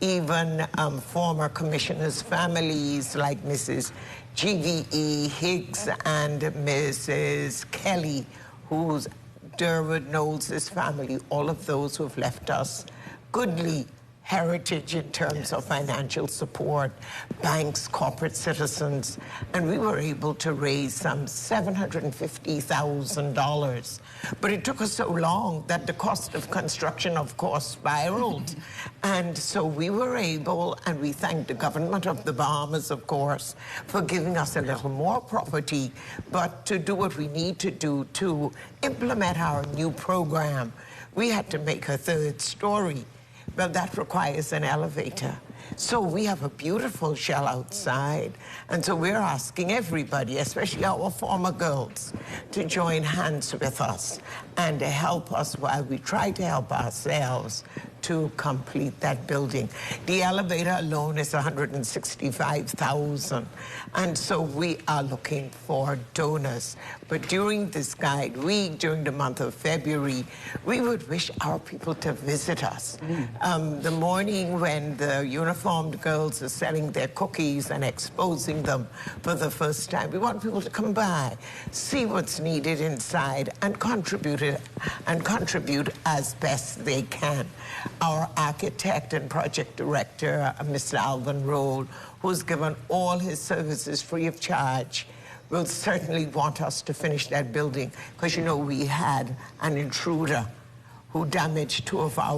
even former commissioners' families like Mrs. GVE Higgs and Mrs. Kelly, who's Derwood Knowles' family, all of those who have left us goodly heritage in terms of financial support, banks, corporate citizens, and we were able to raise some $750,000. But it took us so long that the cost of construction, of course, spiraled. And so we were able, and we thank the government of the Bahamas, of course, for giving us a little more property, but to do what we need to do to implement our new program, we had to make a third story. Well, that requires an elevator. So we have a beautiful shell outside. And so we're asking everybody, especially our former girls, to join hands with us and to help us while we try to help ourselves to complete that building. The elevator alone is $165,000. And so we are looking for donors. But during this guide week, during the month of February, we would wish our people to visit us. The morning when the uniformed girls are selling their cookies and exposing them for the first time, we want people to come by, see what's needed inside, and contribute as best they can. Our architect and project director, Mr. Alvin Roll, who's given all his services free of charge, will certainly want us to finish that building, because, you know, we had an intruder who damaged two of our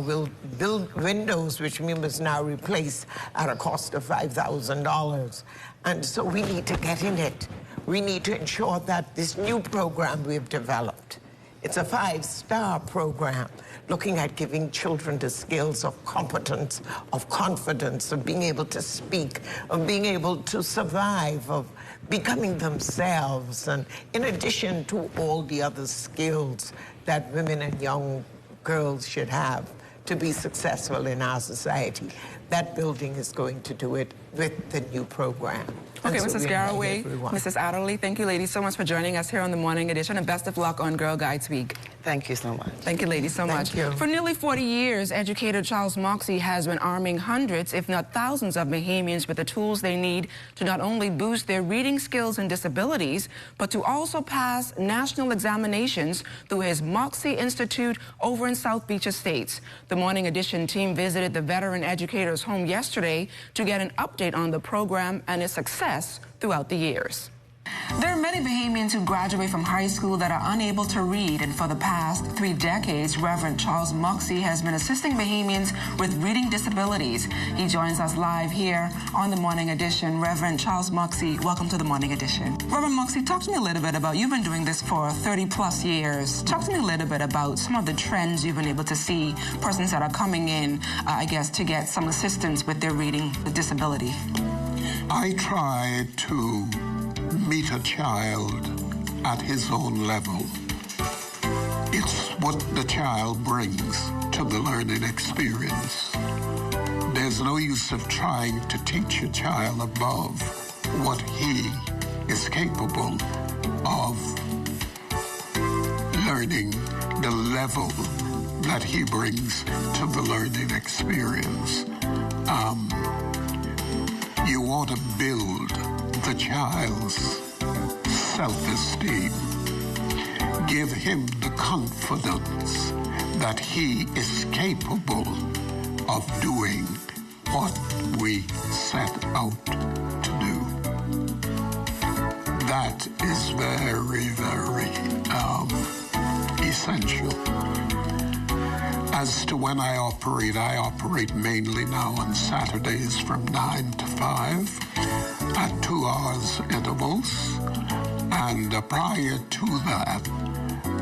windows, which we must now replace at a cost of $5,000. And so we need to get in it. We need to ensure that this new program we've developed, it's a 5-star program, looking at giving children the skills of competence, of confidence, of being able to speak, of being able to survive, of becoming themselves, and in addition to all the other skills that women and young girls should have to be successful in our society. That building is going to do it with the new program. Okay, so Mrs. Garraway, Mrs. Adderley, thank you, ladies, so much for joining us here on the Morning Edition, and best of luck on Girl Guides Week. Thank you so much. Thank you, ladies, so much. Thank you. For nearly 40 years, educator Charles Moxey has been arming hundreds, if not thousands, of Bahamians with the tools they need to not only boost their reading skills and disabilities, but to also pass national examinations through his Moxey Institute over in South Beach Estates. The Morning Edition team visited the veteran educator's home yesterday to get an update on the program and its success throughout the years. There are many Bahamians who graduate from high school that are unable to read, and for the past 3 decades, Reverend Charles Moxey has been assisting Bahamians with reading disabilities. He joins us live here on the Morning Edition. Reverend Charles Moxey, welcome to the Morning Edition. Reverend Moxey, talk to me a little bit about, you've been doing this for 30+ years. Talk to me a little bit about some of the trends you've been able to see, persons that are coming in, I guess, to get some assistance with their reading disability. I try to meet a child at his own level. It's what the child brings to the learning experience. There's no use of trying to teach a child above what he is capable of learning, the level that he brings to the learning experience. You want to build the child's self-esteem. Give him the confidence that he is capable of doing what we set out to do. That is very, very essential. As to when I operate mainly now on Saturdays from 9 to 5 at 2 hours intervals. And prior to that,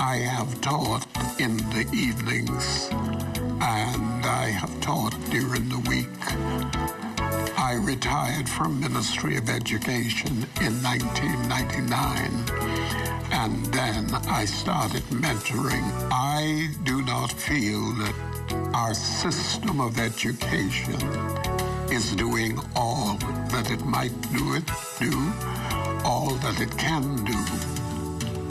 I have taught in the evenings and I have taught during the week. I retired from Ministry of Education in 1999. And then I started mentoring. I do not feel that our system of education is doing all that it might do, all that it can do.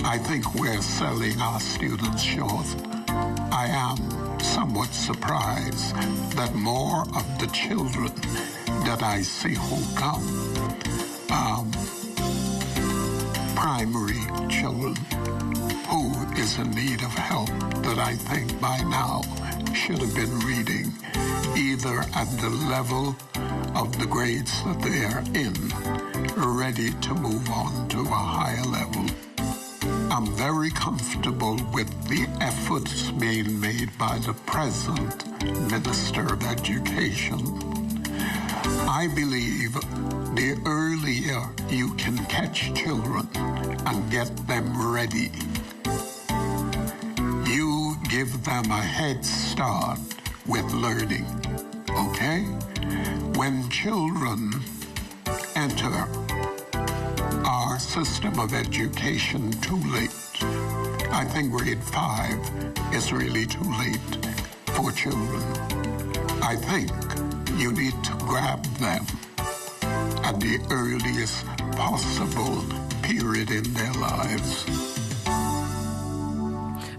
I think we're selling our students short. I am somewhat surprised that more of the children that I see who come, primary children, who is in need of help that I think by now should have been reading either at the level of the grades that they are in, ready to move on to a higher level. I'm very comfortable with the efforts being made by the present Minister of Education. I believe the earlier you can catch children and get them ready, you give them a head start with learning, okay? When children enter our system of education too late, I think grade 5 is really too late for children. I think you need to grab them at the earliest possible period in their lives.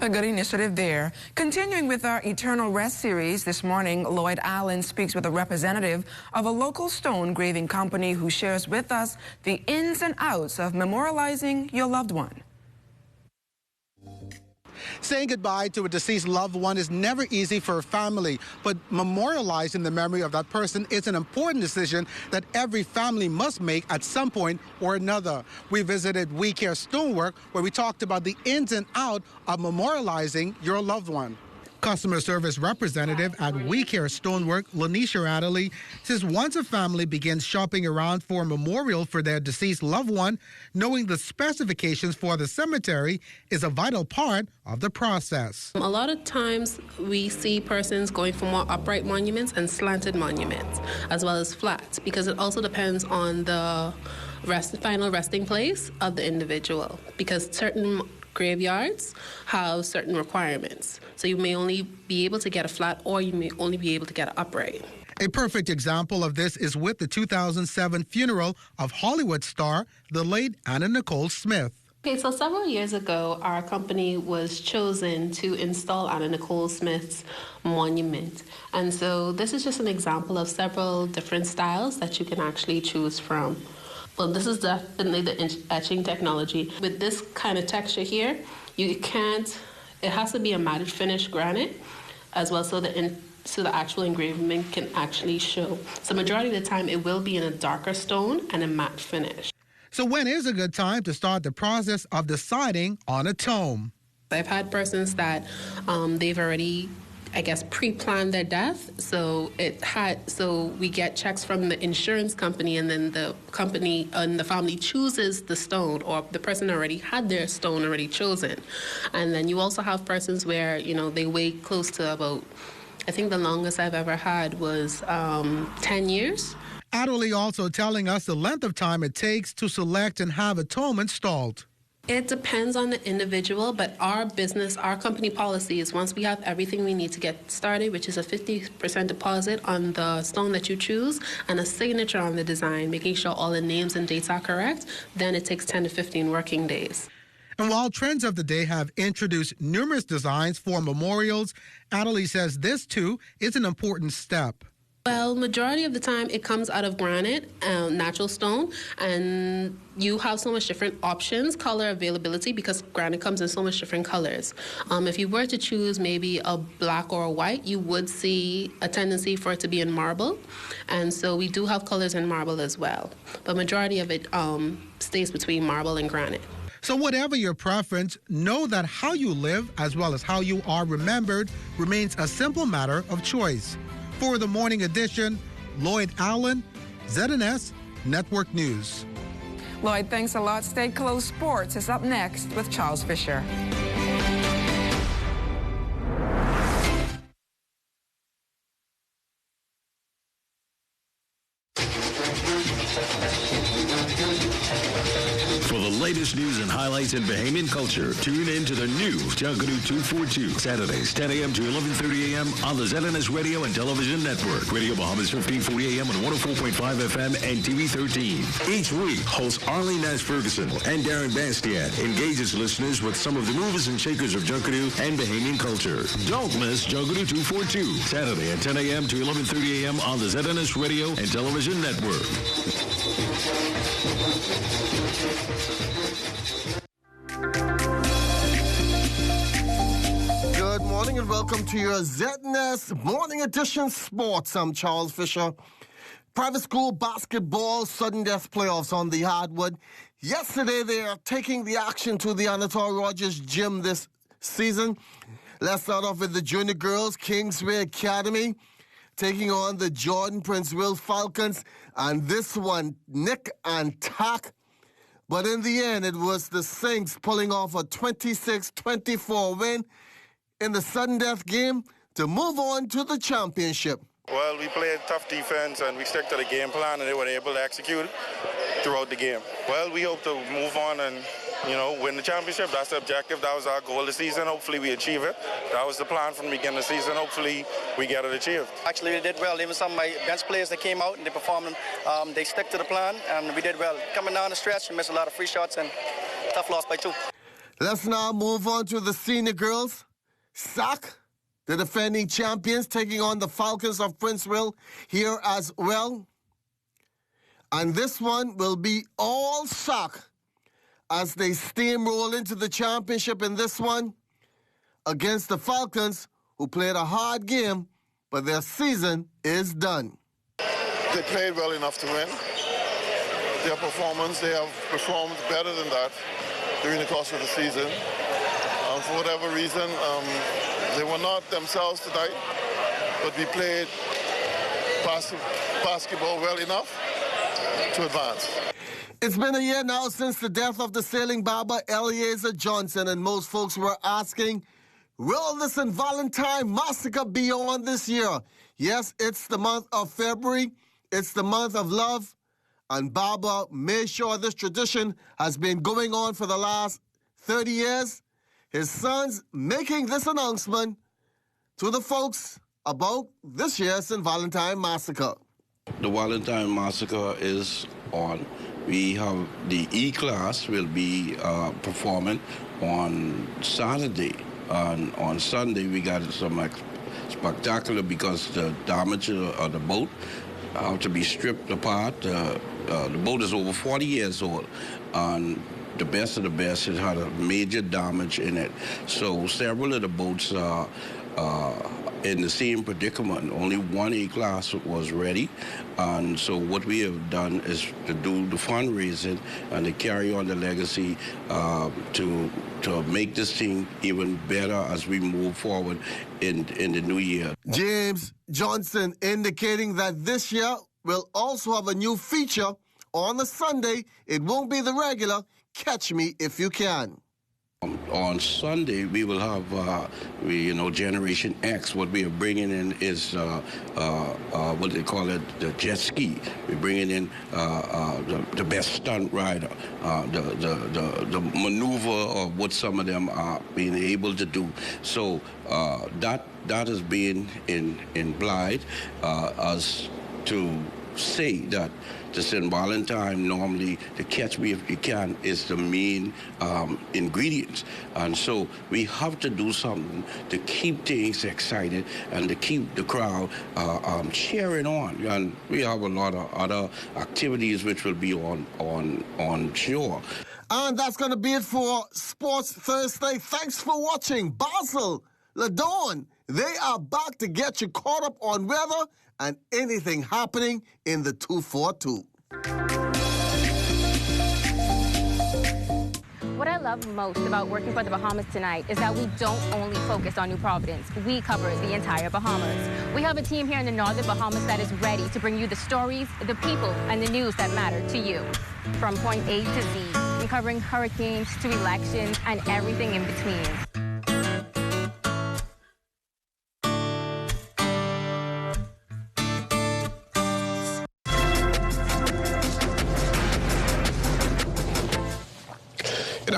A good initiative there. Continuing with our Eternal Rest series this morning, Lloyd Allen speaks with a representative of a local stone graving company who shares with us the ins and outs of memorializing your loved one. Saying goodbye to a deceased loved one is never easy for a family, but memorializing the memory of that person is an important decision that every family must make at some point or another. We visited We Care Stonework, where we talked about the ins and outs of memorializing your loved one. Customer service representative at We Care Stonework, Lanisha Adderley, says once a family begins shopping around for a memorial for their deceased loved one, knowing the specifications for the cemetery is a vital part of the process. A lot of times we see persons going for more upright monuments and slanted monuments, as well as flats, because it also depends on the final resting place of the individual, because certain graveyards have certain requirements. So you may only be able to get a flat, or you may only be able to get an upright. A perfect example of this is with the 2007 funeral of Hollywood star, the late Anna Nicole Smith. Okay, so several years ago, our company was chosen to install Anna Nicole Smith's monument. And so this is just an example of several different styles that you can actually choose from. Well, this is definitely the etching technology. With this kind of texture here, it has to be a matted finish granite as well, so the actual engraving can actually show. So majority of the time, it will be in a darker stone and a matte finish. So when is a good time to start the process of deciding on a tome? I've had persons that they've already, I guess, pre-planned their death. So we get checks from the insurance company, and then the company and the family chooses the stone, or the person already had their stone already chosen. And then you also have persons where, they wait close to about, I think the longest I've ever had was 10 years. Adderley also telling us the length of time it takes to select and have a tome installed. It depends on the individual, but our company policy is once we have everything we need to get started, which is a 50% deposit on the stone that you choose and a signature on the design, making sure all the names and dates are correct, then it takes 10 to 15 working days. And while trends of the day have introduced numerous designs for memorials, Adderley says this, too, is an important step. Well, majority of the time it comes out of granite, natural stone, and you have so much different options, color availability, because granite comes in so much different colors. If you were to choose maybe a black or a white, you would see a tendency for it to be in marble, and so we do have colors in marble as well. But majority of it stays between marble and granite. So whatever your preference, know that how you live, as well as how you are remembered, remains a simple matter of choice. For the Morning Edition, Lloyd Allen, ZNS Network News. Lloyd, thanks a lot. Stay close. Sports is up next with Charles Fisher. For the latest latest news and highlights in Bahamian culture. Tune in to the new Junkadoo 242, Saturdays, 10 a.m. to 11:30 a.m. on the ZNS Radio and Television Network. Radio Bahamas 1540 a.m. on 104.5 FM and TV 13. Each week, host Arlene Nash Ferguson and Darren Bastian engages listeners with some of the movers and shakers of Junkadoo and Bahamian culture. Don't miss Junkadoo 242, Saturday at 10 a.m. to 11:30 a.m. on the ZNS Radio and Television Network. Good morning and welcome to your ZNS Morning Edition Sports. I'm Charles Fisher. Private school basketball sudden death playoffs on the hardwood. Yesterday, they are taking the action to the Anatole Rogers Gym this season. Let's start off with the junior girls, Kingsway Academy, taking on the Jordan Prince Will Falcons. And this one, nick and tack. But in the end, it was the Saints pulling off a 26-24 win in the sudden death game to move on to the championship. Well, we played tough defense and we stuck to the game plan and they were able to execute throughout the game. Well, we hope to move on and, win the championship. That's the objective. That was our goal this season. Hopefully we achieve it. That was the plan from the beginning of the season. Hopefully we get it achieved. Actually, we did well. Even some of my bench players that came out and they performed, they stuck to the plan and we did well. Coming down the stretch, we missed a lot of free shots and tough loss by 2. Let's now move on to the senior girls. SAC, the defending champions, taking on the Falcons of Princeville here as well. And this one will be all SAC as they steamroll into the championship in this one against the Falcons, who played a hard game, but their season is done. They played well enough to win. Their performance, they have performed better than that during the course of the season. For whatever reason, they were not themselves tonight, but we played basketball well enough to advance. It's been a year now since the death of the sailing barber Eliezer Johnson, and most folks were asking, will the St. Valentine Massacre be on this year? Yes, it's the month of February. It's the month of love, and Barber made sure this tradition has been going on for the last 30 years. His son's making this announcement to the folks about this year's St. Valentine Massacre. The Valentine Massacre is on. We have the E-class will be performing on Saturday. And on Sunday, we got some spectacular because the damage of the boat have to be stripped apart. The boat is over 40 years old. And the best of the best, it had a major damage in it. So several of the boats are in the same predicament. Only one A-class was ready. And so what we have done is to do the fundraising and to carry on the legacy to make this thing even better as we move forward in the new year. James Johnson indicating that this year will also have a new feature on a Sunday. It won't be the regular Catch Me If You Can. On Sunday, we will have, Generation X. What we are bringing in is, what they call it, the jet ski. We're bringing in the best stunt rider, the maneuver of what some of them are being able to do. So that is being implied as to say that the St. Valentine, normally the Catch Me If You Can is the main ingredients. And so we have to do something to keep things excited and to keep the crowd cheering on. And we have a lot of other activities which will be on shore. And that's going to be it for Sports Thursday. Thanks for watching. Basel, Ladon, they are back to get you caught up on weather and anything happening in the 242. What I love most about working for the Bahamas tonight is that we don't only focus on New Providence. We cover the entire Bahamas. We have a team here in the Northern Bahamas that is ready to bring you the stories, the people, and the news that matter to you. From point A to Z, from covering hurricanes to elections and everything in between.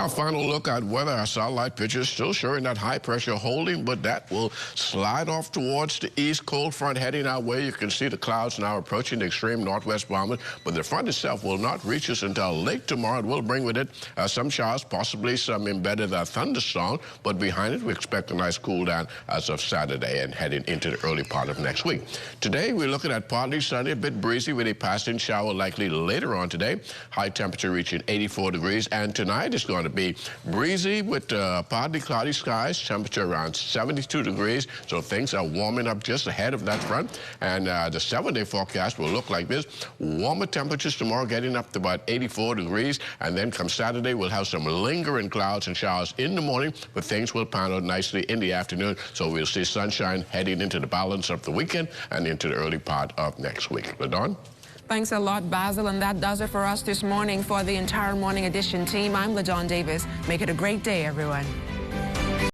our final look at weather. Our satellite picture is still showing that high pressure holding, but that will slide off towards the east. Cold front heading our way. You can see the clouds now approaching the extreme northwest boundary, but the front itself will not reach us until late tomorrow. It will bring with it some showers, possibly some embedded thunderstorm, but behind it we expect a nice cool down as of Saturday and heading into the early part of next week. Today we're looking at partly sunny, a bit breezy with a passing shower likely later on today. High temperature reaching 84 degrees, and tonight is going to be breezy with partly cloudy skies, temperature around 72 degrees, so things are warming up just ahead of that front. And the 7-day forecast will look like this. Warmer temperatures tomorrow, getting up to about 84 degrees, and then come Saturday we'll have some lingering clouds and showers in the morning, but things will pan out nicely in the afternoon, so we'll see sunshine heading into the balance of the weekend and into the early part of next week. LaDawn? Thanks a lot, Basil, and that does it for us this morning. For the entire Morning Edition team, I'm LaDawn Davis. Make it a great day, everyone.